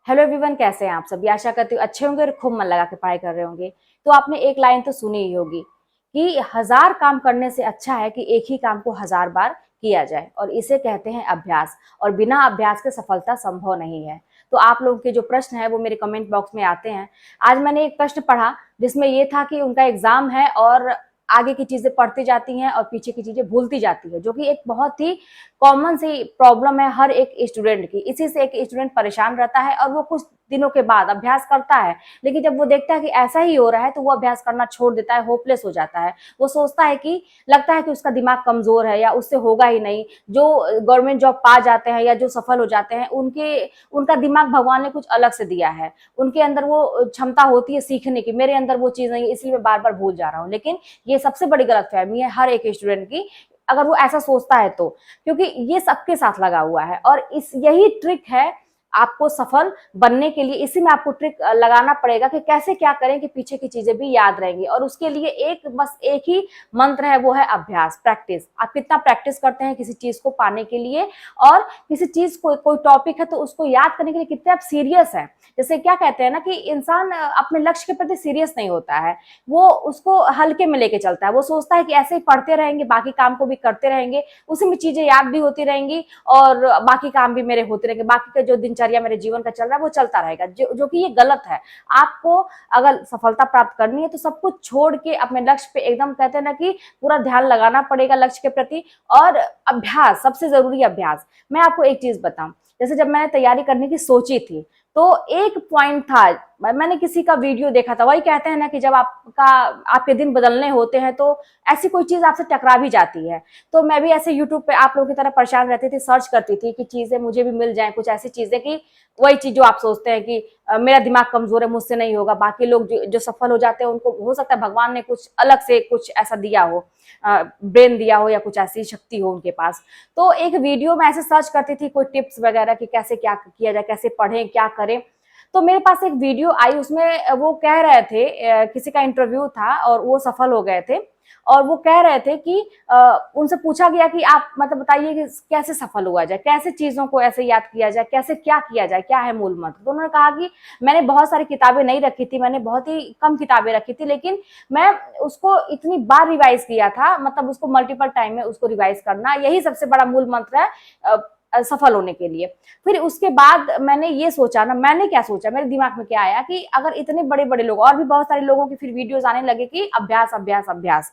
Hello everyone, कैसे हैं आप सभी। आशा करती हूँ अच्छे होंगे और खूब मन लगा के पढ़ाई कर रहे होंगे। तो आपने एक लाइन तो सुनी ही होगी कि 1000 काम करने से अच्छा है कि एक ही काम को 1000 बार किया जाए, और इसे कहते हैं अभ्यास। और बिना अभ्यास के सफलता संभव नहीं है। तो आप लोगों के जो प्रश्न है वो मेरे कमेंट बॉक्स में आते हैं। आज मैंने एक प्रश्न पढ़ा जिसमें ये था कि उनका एग्जाम है और आगे की चीजें पढ़ती जाती हैं और पीछे की चीजें भूलती जाती है, जो कि एक बहुत ही कॉमन सी प्रॉब्लम है हर एक स्टूडेंट की। इसी से एक स्टूडेंट परेशान रहता है और वो कुछ दिनों के बाद अभ्यास करता है, लेकिन जब वो देखता है कि ऐसा ही हो रहा है तो वो अभ्यास करना छोड़ देता है, होपलेस हो जाता है। वो सोचता है कि लगता है कि उसका दिमाग कमजोर है या उससे होगा ही नहीं। जो गवर्नमेंट जॉब पा जाते हैं या जो सफल हो जाते हैं उनका दिमाग भगवान ने कुछ अलग से दिया है। उनके अंदर वो क्षमता होती है सीखने की, मेरे अंदर वो चीज नहीं है, इसलिए मैं बार बार भूल जा रहा हूँ। लेकिन ये सबसे बड़ी गलतफहमी है हर एक स्टूडेंट की, अगर वो ऐसा सोचता है तो। क्योंकि ये सबके साथ लगा हुआ है और इस यही ट्रिक है आपको सफल बनने के लिए। इसी में आपको ट्रिक लगाना पड़ेगा कि कैसे क्या करें कि पीछे की चीजें भी याद रहेंगी। और उसके लिए बस एक ही मंत्र है, वो है अभ्यास, प्रैक्टिस। आप कितना प्रैक्टिस करते हैं किसी चीज को पाने के लिए, और किसी चीज को कोई टॉपिक है तो उसको याद करने के लिए कितने आप सीरियस हैं। जैसे क्या कहते हैं ना कि इंसान अपने लक्ष्य के प्रति सीरियस नहीं होता है, वो उसको हल्के में लेके चलता है। वो सोचता है कि ऐसे ही पढ़ते रहेंगे, बाकी काम को भी करते रहेंगे, उसी में चीजें याद भी होती रहेंगी और बाकी काम भी मेरे होते रहेंगे, बाकी का जो दिनचर्या मेरे जीवन का चल रहा है वो चलता रहेगा, जो कि ये गलत है। आपको अगर सफलता प्राप्त करनी है तो सब कुछ छोड़ के अपने लक्ष्य पे एकदम, कहते हैं ना कि पूरा ध्यान लगाना पड़ेगा लक्ष्य के प्रति। और अभ्यास, सबसे जरूरी अभ्यास। मैं आपको एक चीज बताऊं, जैसे जब मैंने तैयारी करने की सोची थी तो एक पॉइंट था, मैंने किसी का वीडियो देखा था, वही कहते हैं ना कि जब आपके दिन बदलने होते हैं तो ऐसी कोई चीज आपसे टकरा भी जाती है। तो मैं भी ऐसे यूट्यूब पे आप लोगों की तरह परेशान रहती थी, सर्च करती थी कि चीजें मुझे भी मिल जाएं, कुछ ऐसी चीजें कि वही चीज जो आप सोचते हैं कि मेरा दिमाग कमजोर है, मुझसे नहीं होगा। बाकी लोग जो सफल हो जाते हैं उनको हो सकता है भगवान ने कुछ अलग से कुछ ऐसा दिया हो, ब्रेन दिया हो या कुछ ऐसी शक्ति हो उनके पास। तो एक वीडियो में ऐसे सर्च करती थी कोई टिप्स वगैरह कि कैसे क्या किया जाए, कैसे पढ़ें, क्या करें। तो मेरे पास एक वीडियो आई, उसमें वो कह रहे थे, किसी का इंटरव्यू था और वो सफल हो गए थे, और वो कह रहे थे कि उनसे पूछा गया कि आप मतलब बताइए कि कैसे सफल हुआ जाए, कैसे चीजों को ऐसे याद किया जाए, कैसे क्या किया जाए, क्या है मूल मंत्र। तो उन्होंने कहा कि मैंने बहुत सारी किताबें नहीं रखी थी, मैंने बहुत ही कम किताबें रखी थी, लेकिन मैं उसको इतनी बार रिवाइज किया था, मतलब उसको मल्टीपल टाइम में उसको रिवाइज करना, यही सबसे बड़ा मूल मंत्र है सफल होने के लिए। फिर उसके बाद मैंने ये सोचा ना, मैंने क्या सोचा, मेरे दिमाग में क्या आया कि अगर इतने बड़े बड़े लोग, और भी बहुत सारे लोगों की फिर वीडियोस आने लगे कि अभ्यास अभ्यास अभ्यास।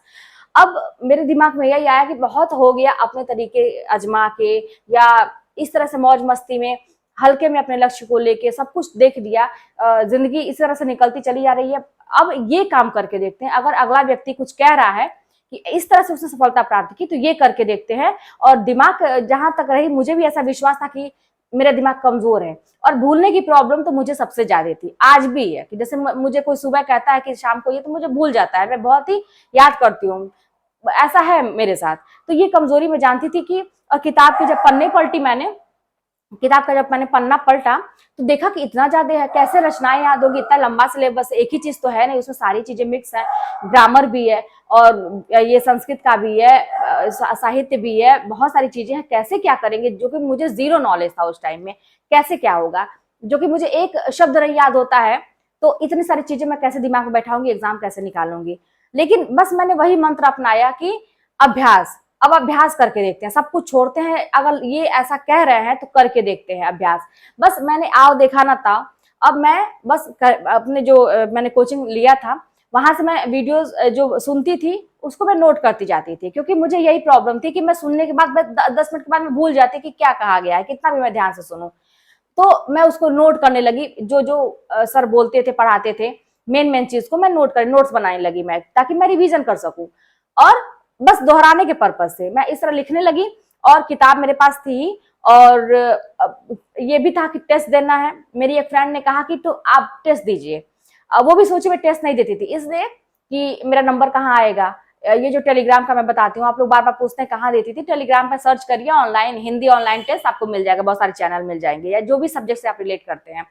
अब मेरे दिमाग में यही आया कि बहुत हो गया अपने तरीके आजमा के, या इस तरह से मौज मस्ती में हल्के में अपने लक्ष्य को लेके सब कुछ देख लिया, जिंदगी इस तरह से निकलती चली जा रही है। अब ये काम करके देखते हैं, अगर अगला व्यक्ति कुछ कह रहा है कि इस तरह से उसने सफलता प्राप्त की, तो ये करके देखते हैं। और दिमाग जहां तक रही, मुझे भी ऐसा विश्वास था कि मेरा दिमाग कमजोर है, और भूलने की प्रॉब्लम तो मुझे सबसे ज्यादा थी, आज भी है कि जैसे मुझे कोई सुबह कहता है कि शाम को ये, तो मुझे भूल जाता है, मैं बहुत ही याद करती हूँ, ऐसा है मेरे साथ। तो ये कमजोरी मैं जानती थी कि, और किताब की जब पन्ने पलटी मैंने, किताब का जब मैंने पन्ना पलटा तो देखा कि इतना ज्यादा है, कैसे रचनाएं याद होगी, इतना लंबा सिलेबस, एक ही चीज तो है नहीं, उसमें सारी चीजें मिक्स है, ग्रामर भी है और ये संस्कृत का भी है, साहित्य भी है, बहुत सारी चीजें हैं, कैसे क्या करेंगे, जो कि मुझे जीरो नॉलेज था उस टाइम में, कैसे क्या होगा, जो कि मुझे एक शब्द नहीं याद होता है, तो इतनी सारी चीजें मैं कैसे दिमाग में बैठाऊंगी, एग्जाम कैसे निकालूंगी। लेकिन बस मैंने वही मंत्र अपनाया कि अभ्यास। अब अभ्यास करके देखते हैं, सब कुछ छोड़ते हैं, अगर ये ऐसा कह रहे हैं तो करके देखते हैं अभ्यास। बस मैंने आओ देखा ना था। अब मैं बस अपने जो मैंने कोचिंग लिया था वहां से मैं वीडियोस जो सुनती थी उसको मैं नोट करती जाती थी, क्योंकि मुझे यही प्रॉब्लम थी कि मैं सुनने के बाद 10 मिनट के बाद मैं भूल जाती कि क्या कहा गया है, कितना भी मैं ध्यान से सुनूं। तो मैं उसको नोट करने लगी, जो जो सर बोलते थे पढ़ाते थे, मेन मेन चीज को मैं नोट्स बनाने लगी मैं, ताकि मैं रिवीजन कर सकूं। और बस दोहराने के पर्पज से मैं इस तरह लिखने लगी, और किताब मेरे पास थी। और ये भी था कि टेस्ट देना है। मेरी एक फ्रेंड ने कहा कि तो आप टेस्ट दीजिए, वो भी सोची मैं टेस्ट नहीं देती थी, इसलिए कि मेरा नंबर कहाँ आएगा। ये जो टेलीग्राम का मैं बताती हूँ, आप लोग बार बार पूछते हैं कहाँ देती थी, टेलीग्राम पर सर्च करिए, ऑनलाइन हिंदी ऑनलाइन टेस्ट आपको मिल जाएगा, बहुत सारे चैनल मिल जाएंगे, या जो भी सब्जेक्ट से आप रिलेट करते हैं।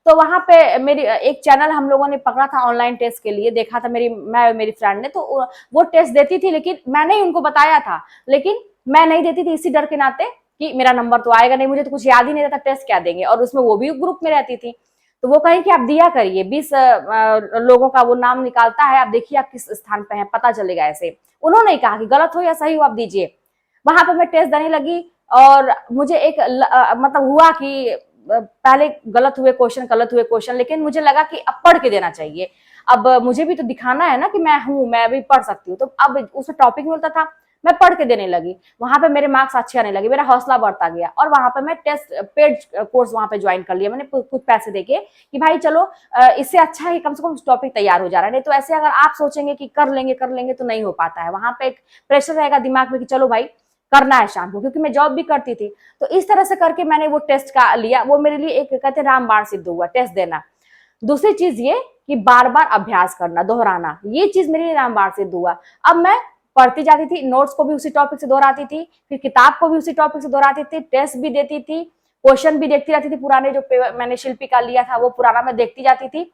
तो वहां पे मेरी एक चैनल हम लोगों ने पकड़ा था ऑनलाइन टेस्ट के लिए, देखा था मेरी फ्रेंड ने, तो वो टेस्ट देती थी, लेकिन मैंने ही उनको बताया था, लेकिन मैं नहीं देती थी इसी डर के नाते कि मेरा नंबर तो आएगा नहीं, मुझे तो कुछ याद ही नहीं रहता, टेस्ट क्या देंगे। और उसमें वो भी ग्रुप में रहती थी, तो वो कहीं कि आप दिया करिए, 20 लोगों का वो नाम निकालता है, आप देखिए आप किस स्थान पे हैं, पता चलेगा ऐसे। उन्होंने कहा कि गलत हो या सही हो आप दीजिए। वहां पर मैं टेस्ट देने लगी और मुझे एक मतलब हुआ कि पहले गलत हुए क्वेश्चन, लेकिन मुझे लगा कि अब पढ़ के देना चाहिए। अब मुझे भी तो दिखाना है ना कि मैं भी पढ़ सकती हूँ। तो अब उसमें टॉपिक मिलता था, मैं पढ़ के देने लगी। वहां पे मेरे मार्क्स अच्छे आने लगे, मेरा हौसला बढ़ता गया। और वहां पे मैं टेस्ट पेड कोर्स वहां पे ज्वाइन कर लिया मैंने, कुछ पैसे देके कि भाई चलो इससे अच्छा है कि कम से कम टॉपिक तैयार हो जा रहा है। नहीं तो ऐसे अगर आप सोचेंगे कि कर लेंगे तो नहीं हो पाता है। वहां पे एक प्रेशर रहेगा दिमाग में कि चलो भाई करना है शाम को, क्योंकि मैं जॉब भी करती थी। तो इस तरह से करके मैंने वो टेस्ट का लिया। वो मेरे लिए एक कहते रामबाण सिद्ध हुआ टेस्ट देना। दूसरी चीज ये कि बार बार अभ्यास करना, दोहराना, ये चीज मेरे लिए रामबाण सिद्ध हुआ। अब मैं पढ़ती जाती थी, नोट्स को भी उसी टॉपिक से दोहराती थी, फिर किताब को भी उसी टॉपिक से दोहराती थी, टेस्ट भी देती थी, क्वेश्चन भी देखती रहती थी। पुराने जो मैंने शिल्पी का लिया था वो पुराना मैं देखती जाती थी।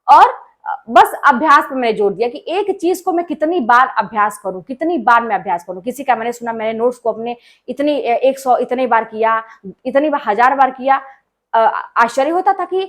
और बस अभ्यास पे मैंने जोर दिया कि एक चीज को मैं कितनी बार अभ्यास करूं, कितनी बार मैं अभ्यास करूं। किसी का मैंने सुना, मैंने नोट्स को अपने इतनी 100 इतने बार किया, इतनी बार 1000 बार किया। आश्चर्य होता था कि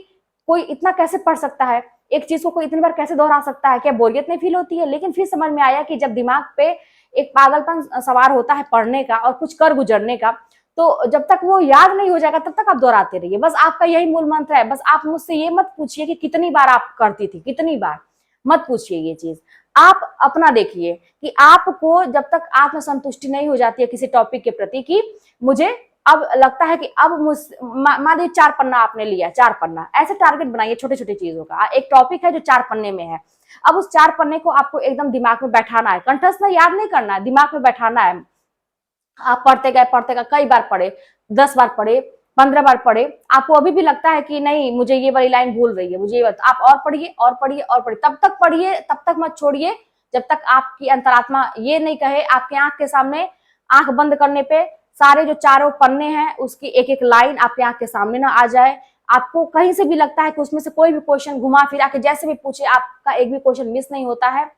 कोई इतना कैसे पढ़ सकता है, एक चीज को कोई इतनी बार कैसे दोहरा सकता है, क्या बोरियत नहीं फील होती है। लेकिन फिर समझ में आया कि जब दिमाग पे एक पागलपन सवार होता है पढ़ने का और कुछ कर गुजरने का, तो जब तक वो याद नहीं हो जाएगा तब तक आप दोहराते रहिए। बस आपका यही मूल मंत्र है। बस आप मुझसे ये मत पूछिए कि कितनी बार आप करती थी, कितनी बार मत पूछिए ये चीज। आप अपना देखिए कि आपको जब तक आत्मसंतुष्टि नहीं हो जाती है किसी टॉपिक के प्रति कि मुझे अब लगता है कि अब मान लीजिए 4 पन्ना आपने लिया, 4 पन्ना, ऐसे टारगेट बनाइए छोटे छोटे चीजों का। एक टॉपिक है जो 4 पन्ने में है, अब उस 4 पन्ने को आपको एकदम दिमाग में बैठाना है, कंठस्थ में याद नहीं करना है, दिमाग में बैठाना है। आप पढ़ते गए, कई बार पढ़े, 10 बार पढ़े, 15 बार पढ़े, आपको अभी भी लगता है कि नहीं मुझे ये वाली लाइन भूल रही है, मुझे ये आप और पढ़िए और पढ़िए और पढ़िए, तब तक पढ़िए, तब तक मत छोड़िए जब तक आपकी अंतरात्मा ये नहीं कहे, आपके आंख के सामने, आंख बंद करने पे सारे जो चारों पन्ने हैं उसकी एक एक लाइन आपके आंख के सामने ना आ जाए। आपको कहीं से भी लगता है कि उसमें से कोई भी क्वेश्चन घुमा फिरा के जैसे भी पूछे आपका एक भी क्वेश्चन मिस नहीं होता है,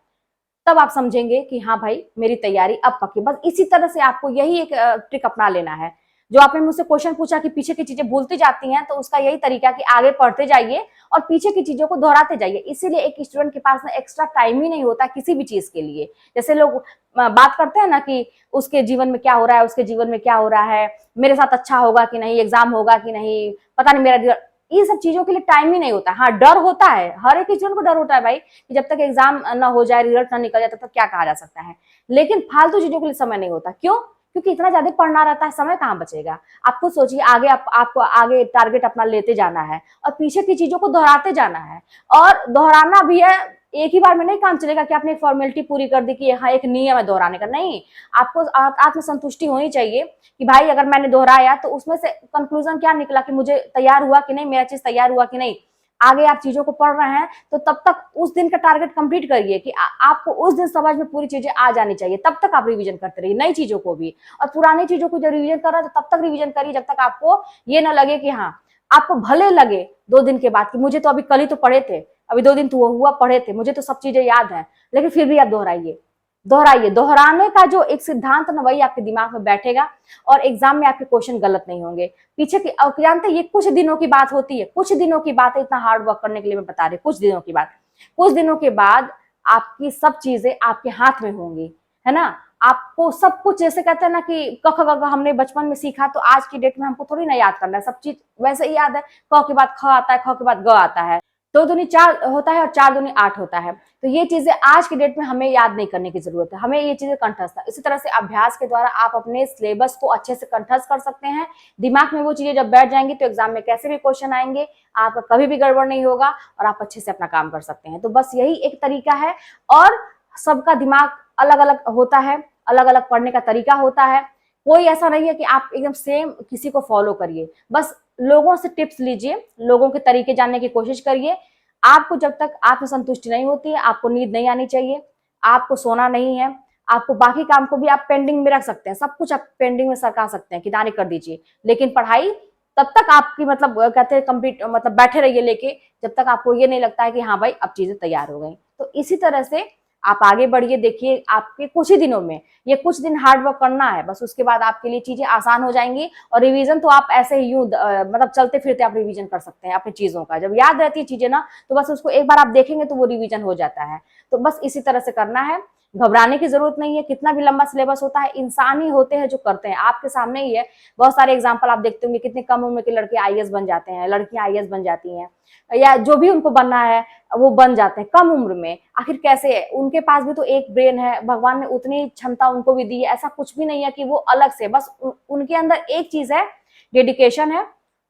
तब आप समझेंगे कि हाँ भाई मेरी तैयारी अब पक्की। बस इसी तरह से आपको यही एक ट्रिक अपना लेना है। जो आपने मुझसे क्वेश्चन पूछा कि पीछे की चीजें भूलती जाती हैं, तो उसका यही तरीका कि आगे पढ़ते जाइए और पीछे की चीजों को दोहराते जाइए। इसीलिए एक स्टूडेंट के पास ना एक्स्ट्रा टाइम ही नहीं होता किसी भी चीज के लिए। जैसे लोग बात करते हैं ना कि उसके जीवन में क्या हो रहा है, उसके जीवन में क्या हो रहा है, मेरे साथ अच्छा होगा कि नहीं, एग्जाम होगा कि नहीं, पता नहीं मेरा, ये सब चीजों के लिए टाइम ही नहीं होता। हाँ डर होता है, हर एक स्टूडेंट को डर होता है भाई कि जब तक एग्जाम ना हो जाए, रिजल्ट ना निकल जाए, तब तक क्या कहा जा सकता है। लेकिन फालतू चीजों के लिए समय नहीं होता। क्यों? क्योंकि इतना ज्यादा पढ़ना रहता है, समय कहाँ बचेगा। आप खुद सोचिए, आगे आपको आगे टारगेट अपना लेते जाना है और पीछे की चीजों को दोहराते जाना है। और दोहराना भी है, एक ही बार में नहीं काम चलेगा कि आपने एक फॉर्मेलिटी पूरी कर दी कि हाँ एक नियम है दोहराने का। नहीं, आपको आत्मसंतुष्टि होनी चाहिए कि भाई अगर मैंने दोहराया तो उसमें से कंक्लूजन क्या निकला कि मुझे तैयार हुआ कि नहीं, मेरा चीज तैयार हुआ कि नहीं। आगे आप चीजों को पढ़ रहे हैं तो तब तक उस दिन का टारगेट कंप्लीट करिए कि आपको उस दिन समझ में पूरी चीजें आ जानी चाहिए। तब तक आप रिवीजन करते रहिए नई चीजों को भी, और पुरानी चीजों को जब रिवीजन कर रहे हैं तो तब तक रिवीजन करिए जब तक आपको ये ना लगे कि हाँ, आपको भले लगे 2 दिन के बाद कि मुझे तो अभी कल ही तो पढ़े थे, अभी 2 दिन तो हुआ पढ़े थे, मुझे तो सब चीजें याद है। लेकिन फिर भी आप दोहराइए, दोहराइए। दोहराने का जो एक सिद्धांत ना वही आपके दिमाग में बैठेगा और एग्जाम में आपके क्वेश्चन गलत नहीं होंगे। पीछे की जानते, ये कुछ दिनों की बात होती है, कुछ दिनों की बात है, इतना हार्ड वर्क करने के लिए मैं बता रही हूँ। कुछ दिनों की बात, कुछ दिनों के बाद आपकी सब चीजें आपके हाथ में होंगी, है ना। आपको सब कुछ, जैसे कहते हैं ना कि क ख ग घ हमने बचपन में सीखा तो आज की डेट में हमको थोड़ी ना याद करना है, सब चीज वैसे ही याद है। क के बाद ख आता है, ख के बाद ग आता है, 2 दूनी 4 होता है और 4 दूनी 8 होता है। तो ये चीजें आज की डेट में हमें याद नहीं करने की जरूरत है, हमें ये चीजें कंठस्थ है। इसी तरह से अभ्यास के द्वारा आप अपने सिलेबस को अच्छे से कंठस्थ कर सकते हैं। दिमाग में वो चीजें जब बैठ जाएंगी तो एग्जाम में कैसे भी क्वेश्चन आएंगे आपका कभी भी गड़बड़ नहीं होगा और आप अच्छे से अपना काम कर सकते हैं। तो बस यही एक तरीका है। और सबका दिमाग अलग अलग होता है, अलग अलग पढ़ने का तरीका होता है। कोई ऐसा नहीं है कि आप एकदम सेम किसी को फॉलो करिए। बस लोगों से टिप्स लीजिए, लोगों के तरीके जानने की कोशिश करिए। आपको जब तक आत्मसंतुष्टि नहीं होती है, आपको नींद नहीं आनी चाहिए, आपको सोना नहीं है। आपको बाकी काम को भी आप पेंडिंग में रख सकते हैं, सब कुछ आप पेंडिंग में सरका सकते हैं, किनारे कर दीजिए। लेकिन पढ़ाई तब तक आपकी मतलब कहते हैं कंप्लीट, मतलब बैठे रहिए लेके, जब तक आपको ये नहीं लगता है कि हाँ भाई अब चीजें तैयार हो गई। तो इसी तरह से आप आगे बढ़िए, देखिए आपके कुछ ही दिनों में, ये कुछ दिन हार्ड वर्क करना है बस, उसके बाद आपके लिए चीजें आसान हो जाएंगी। और रिवीजन तो आप ऐसे ही यूं मतलब चलते फिरते आप रिवीजन कर सकते हैं अपनी चीजों का, जब याद रहती है चीजें ना तो बस उसको एक बार आप देखेंगे तो वो रिवीजन हो जाता है। तो बस इसी तरह से करना है, घबराने की जरूरत नहीं है। कितना भी लंबा सिलेबस होता है, इंसान ही होते हैं जो करते हैं, आपके सामने ही है। बहुत सारे एग्जाम्पल आप देखते होंगे, कितने कम उम्र के लड़के आईएएस बन जाते हैं, लड़कियां आईएएस बन जाती हैं, या जो भी उनको बनना है वो बन जाते हैं कम उम्र में। आखिर कैसे है? उनके पास भी तो एक ब्रेन है, भगवान ने उतनी क्षमता उनको भी दी है, ऐसा कुछ भी नहीं है कि वो अलग से, बस उनके अंदर एक चीज है, डेडिकेशन है,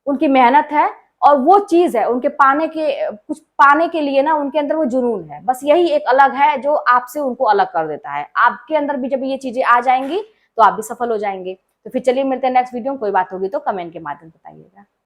उनकी मेहनत है, और वो चीज है उनके पाने के, कुछ पाने के लिए ना उनके अंदर वो जुनून है, बस यही एक अलग है जो आपसे उनको अलग कर देता है। आपके अंदर भी जब ये चीजें आ जाएंगी तो आप भी सफल हो जाएंगे। तो फिर चलिए मिलते हैं नेक्स्ट वीडियो में, कोई बात होगी तो कमेंट के माध्यम बताइएगा।